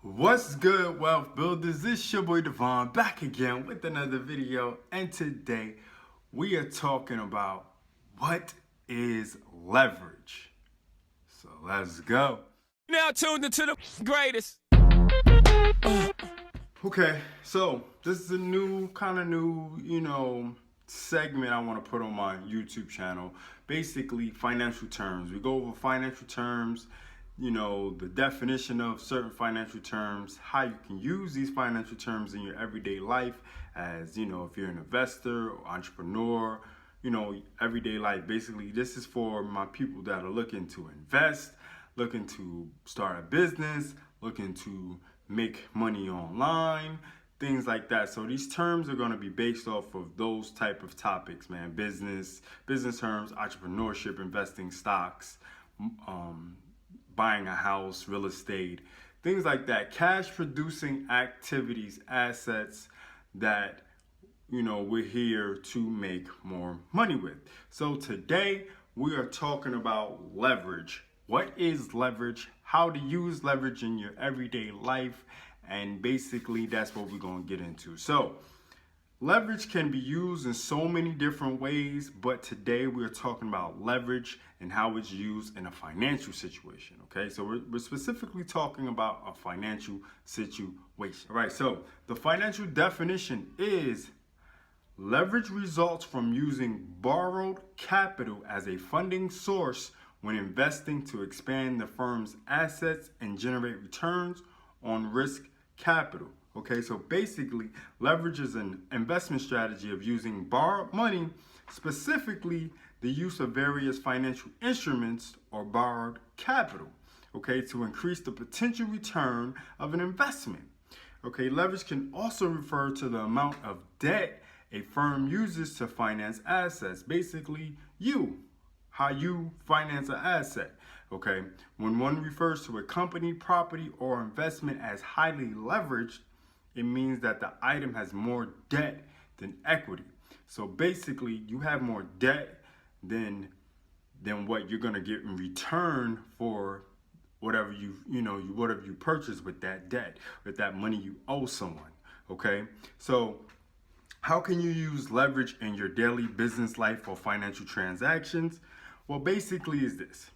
What's good, wealth builders? It's your boy Devon back again with another video, and today we are talking about what is leverage. So let's go. Now tuned into the greatest. Okay, so this is a new segment I want to put on my YouTube channel. Basically, financial terms. We go over financial terms, the definition of certain financial terms, how you can use these financial terms in your everyday life as, if you're an investor or entrepreneur, everyday life. Basically, this is for my people that are looking to invest, looking to start a business, looking to make money online, things like that. So these terms are going to be based off of those type of topics, man. Business terms, entrepreneurship, investing, stocks, buying a house, real estate, things like that. Cash producing activities, assets that we're here to make more money with. So today we are talking about leverage. What is leverage? How to use leverage in your everyday life, and basically that's what we're going to get into. So leverage can be used in so many different ways, but today we're talking about leverage and how it's used in a financial situation. Okay, so we're specifically talking about a financial situation. All right, so the financial definition is: leverage results from using borrowed capital as a funding source when investing to expand the firm's assets and generate returns on risk capital. Okay, so basically, leverage is an investment strategy of using borrowed money, specifically the use of various financial instruments or borrowed capital, okay, to increase the potential return of an investment. Okay, leverage can also refer to the amount of debt a firm uses to finance assets. Basically, how you finance an asset. Okay, when one refers to a company, property, or investment as highly leveraged, it means that the item has more debt than equity. So basically, you have more debt than what you're gonna get in return for whatever you purchase with that debt, with that money you owe someone. Okay, so how can you use leverage in your daily business life or financial transactions? Well, basically is this: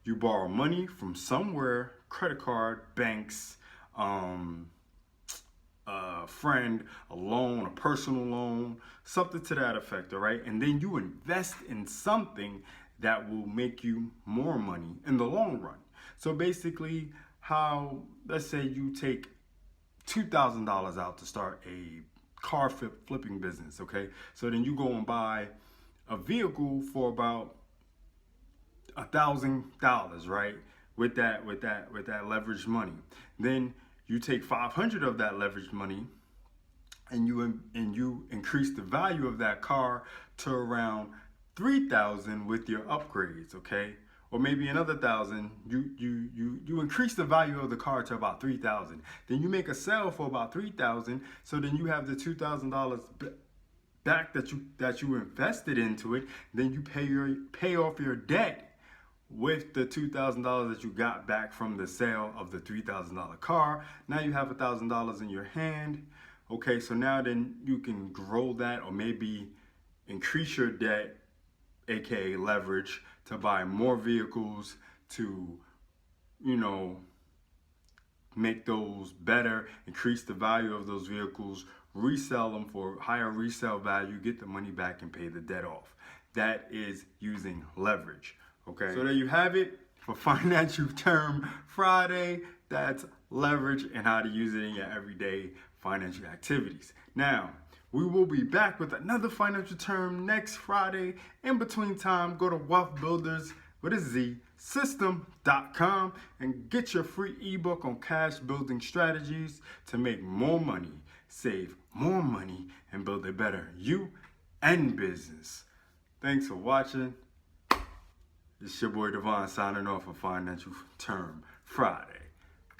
you borrow money from somewhere, credit card, banks, a friend, a loan, a personal loan, something to that effect, all right? And then you invest in something that will make you more money in the long run. So basically, let's say you take $2,000 out to start a car flipping business, okay? So then you go and buy a vehicle for about $1,000, right? With that leveraged money. Then you take 500 of that leveraged money and you increase the value of that car to around 3,000 with your upgrades, okay? Or maybe another 1,000. You increase the value of the car to about 3,000. Then you make a sale for about 3,000. So then you have the $2,000 back that you invested into it. Then you pay off your debt with the $2,000 that you got back from the sale of the $3,000 car. Now you have $1,000 in your hand. Okay, so now then you can grow that, or maybe increase your debt, aka leverage, to buy more vehicles, to make those better, increase the value of those vehicles, resell them for higher resale value, get the money back and pay the debt off. That is using leverage. Okay, so there you have it for Financial Term Friday. That's leverage and how to use it in your everyday financial activities. Now, we will be back with another financial term next Friday. In between time, go to wealthbuildersystem.com and get your free ebook on cash building strategies to make more money, save more money, and build a better you and business. Thanks for watching. It's your boy Devon signing off for Financial Term Friday.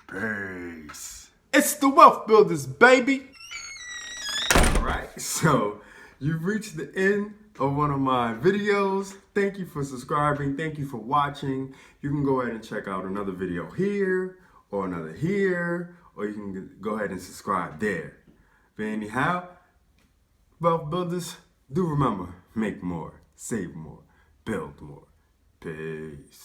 Peace. It's the Wealth Builders, baby. All right, so you've reached the end of one of my videos. Thank you for subscribing. Thank you for watching. You can go ahead and check out another video here, or another here, or you can go ahead and subscribe there. But anyhow, wealth builders, do remember, make more, save more, build more. Peace.